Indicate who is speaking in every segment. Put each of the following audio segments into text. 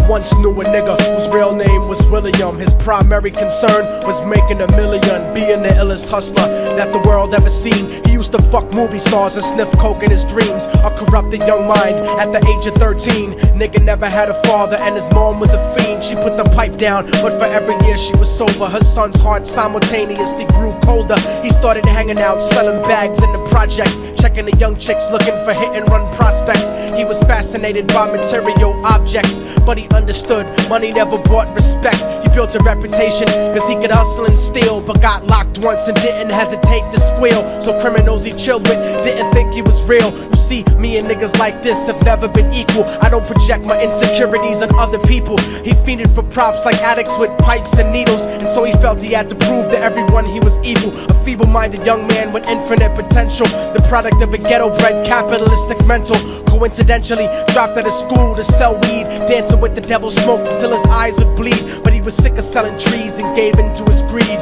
Speaker 1: once knew a nigga whose real name was William. His primary concern was making $1 million, being the illest hustler that the world ever seen. He used to fuck movie stars and sniff coke in his dreams. A corrupted young mind at the age of 13. Nigga never had a father and his mom was a fiend. She put the pipe down, but for every year she was sober, her son's heart simultaneously grew colder. He started hanging out, selling bags in the projects, checking the young chicks looking for hit and run prospects. He was fascinated by material objects, but he understood money never bought respect. He built a reputation cause he could hustle and steal, but got locked once and didn't hesitate to squeal. So criminals he chilled with didn't think he was real. You see, me and niggas like this have never been equal. I don't project my insecurities on other people. He fiended for props like addicts with pipes and needles, and so he felt he had to prove to everyone he was evil. A feeble-minded young man with infinite potential, the product of a ghetto-bred capitalistic mental. Coincidentally dropped out of school to sell weed, dancing with the devil, smoked until his eyes would bleed. But he was sick of selling trees and gave in to his greed.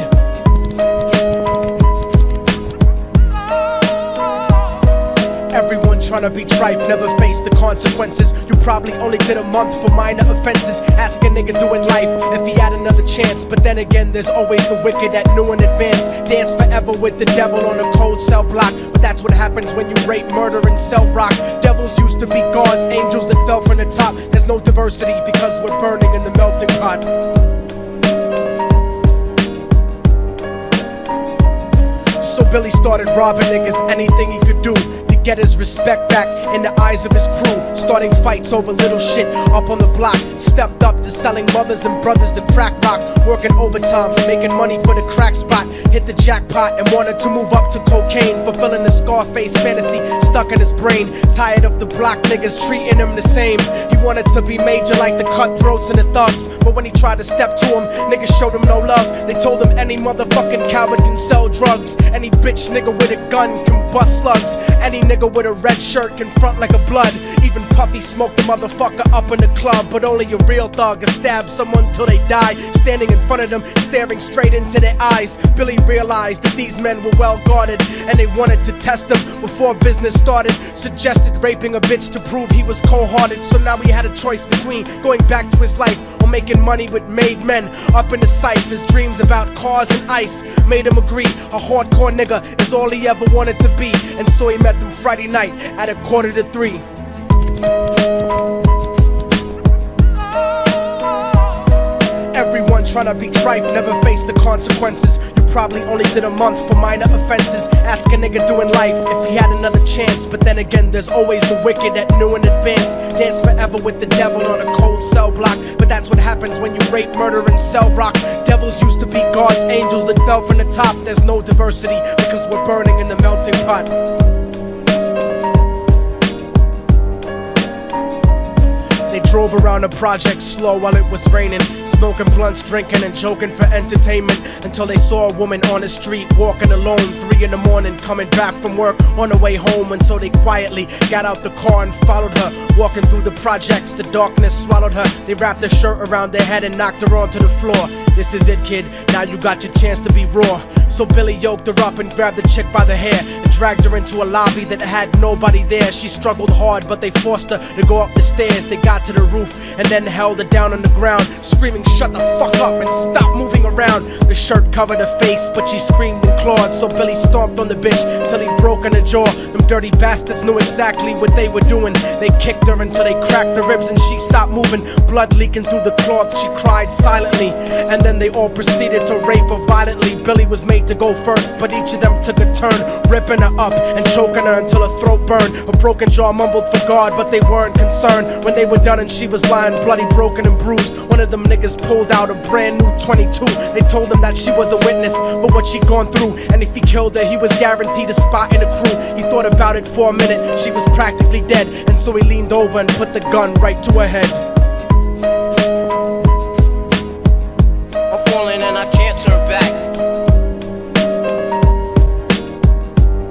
Speaker 1: Everyone tryna be trife, never face the consequences. You probably only did a month for minor offenses. Ask a nigga doing life if he had another chance. But then again, there's always the wicked that knew in advance. Dance forever with the devil on a cold cell block. But that's what happens when you rape, murder, and sell rock. Devils used to be gods, angels that fell from the top. There's no diversity because we're burning in the melting pot. So Billy started robbing niggas, anything he could do to get his respect back in the eyes of his crew. Starting fights over little shit up on the block. Stepped up to selling mothers and brothers the crack rock. Working overtime, making money for the crack spot. Hit the jackpot and wanted to move up to cocaine, fulfilling the Scarface fantasy stuck in his brain. Tired of the block niggas treating him the same. He wanted to be major like the cutthroats and the thugs. But when he tried to step to him, niggas showed him no love. They told him any motherfucking coward can sell drugs. Any bitch nigga with a gun can bust slugs. Any nigga with a red shirt can front like a blood. Even Puffy smoked the motherfucker up in the club. But only a real thug can stab someone till they die. Standing in front of them, staring straight into their eyes, Billy realized that these men were well guarded, and they wanted to test him before business started. Suggested raping a bitch to prove he was cold-hearted. So now he had a choice between going back to his life or making money with made men. Up in the sight, his dreams about cars and ice made him agree a hardcore nigga is all he ever wanted to be. And so he met them Friday night at 2:45. Everyone tryna be trife, never face the consequences. You probably only did a month for minor offenses. Ask a nigga doing life if he had another chance. But then again, there's always the wicked that knew in advance. Dance forever with the devil on a cold cell block. But that's what happens when you rape, murder, and sell rock. Devils used to be gods, angels that fell from the top. There's no diversity because we're burning in the melting pot. They drove around the project slow while it was raining, smoking blunts, drinking and joking for entertainment, until they saw a woman on the street walking alone, 3 in the morning, coming back from work on her way home. And so they quietly got out the car and followed her, walking through the projects. The darkness swallowed her. They wrapped her shirt around their head and knocked her onto the floor. This is it, kid, now you got your chance to be raw. So Billy yoked her up and grabbed the chick by the hair and dragged her into a lobby that had nobody there. She struggled hard, but they forced her to go up the stairs. They got to the roof and then held her down on the ground, screaming, "Shut the fuck up and stop moving around." The shirt covered her face, but she screamed and clawed. So Billy stomped on the bitch till he broke in her jaw. Them dirty bastards knew exactly what they were doing. They kicked her until they cracked her ribs and she stopped moving. Blood leaking through the cloth, she cried silently. And then they all proceeded to rape her violently. Billy was made to go first, but each of them took a turn, ripping her up and choking her until her throat burned. Her broken jaw mumbled for God, but they weren't concerned. When they were done and she was lying bloody, broken and bruised, one of them niggas pulled out a brand new 22. They told him that she was a witness for what she'd gone through, and if he killed her, he was guaranteed a spot in the crew. He thought about it for a minute, she was practically dead, and so he leaned over and put the gun right to her head.
Speaker 2: I'm falling and I can't turn back.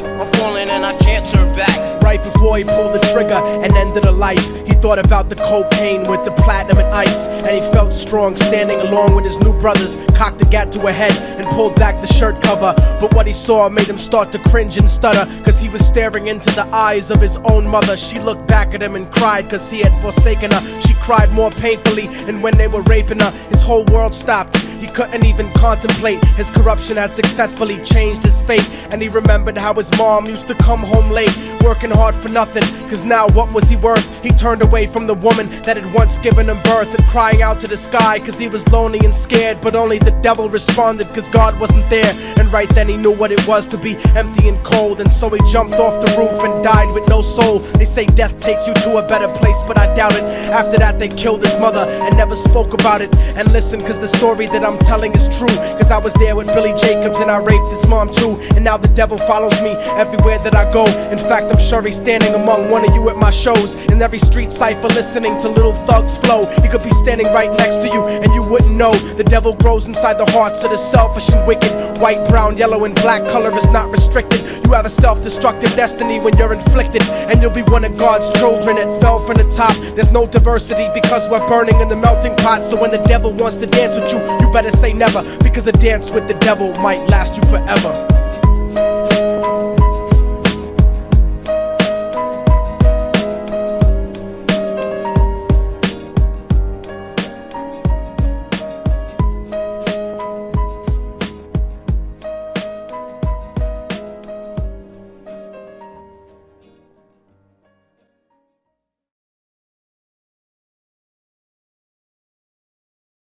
Speaker 2: I'm falling and I can't turn back.
Speaker 1: Right before he pulled the trigger and ended her life, he thought about the cocaine with the platinum and ice, and he felt strong standing along with his new brothers. Cocked the gat to her head and pulled back the shirt cover, but what he saw made him start to cringe and stutter, cause he was staring into the eyes of his own mother. She looked back at him and cried cause he had forsaken her. She cried more painfully, and when they were raping her, his whole world stopped. He couldn't even contemplate. His corruption had successfully changed his fate, and he remembered how his mom used to come home late, working hard for nothing, cause now what was he worth? He turned away from the woman that had once given him birth, and crying out to the sky cause he was lonely and scared, but only the devil responded cause God wasn't there. And right then he knew what it was to be empty and cold, and so he jumped off the roof and died with no soul. They say death takes you to a better place, but I doubt it. After that they killed his mother and never spoke about it. And listen, cause the story that I'm telling is true, cause I was there with Billy Jacobs and I raped his mom too. And now the devil follows me everywhere that I go. In fact, I'm sure he's standing among one of you at my shows, in every street cipher listening to little thugs flow. He could be standing right next to you and you wouldn't know. The devil grows inside the hearts of the selfish and wicked. White, brown, yellow and black color is not restricted. You have a self-destructive destiny when you're inflicted, and you'll be one of God's children that fell from the top. There's no diversity because we're burning in the melting pot. So when the devil wants to dance with you, you better say never, because a dance with the devil might last you forever.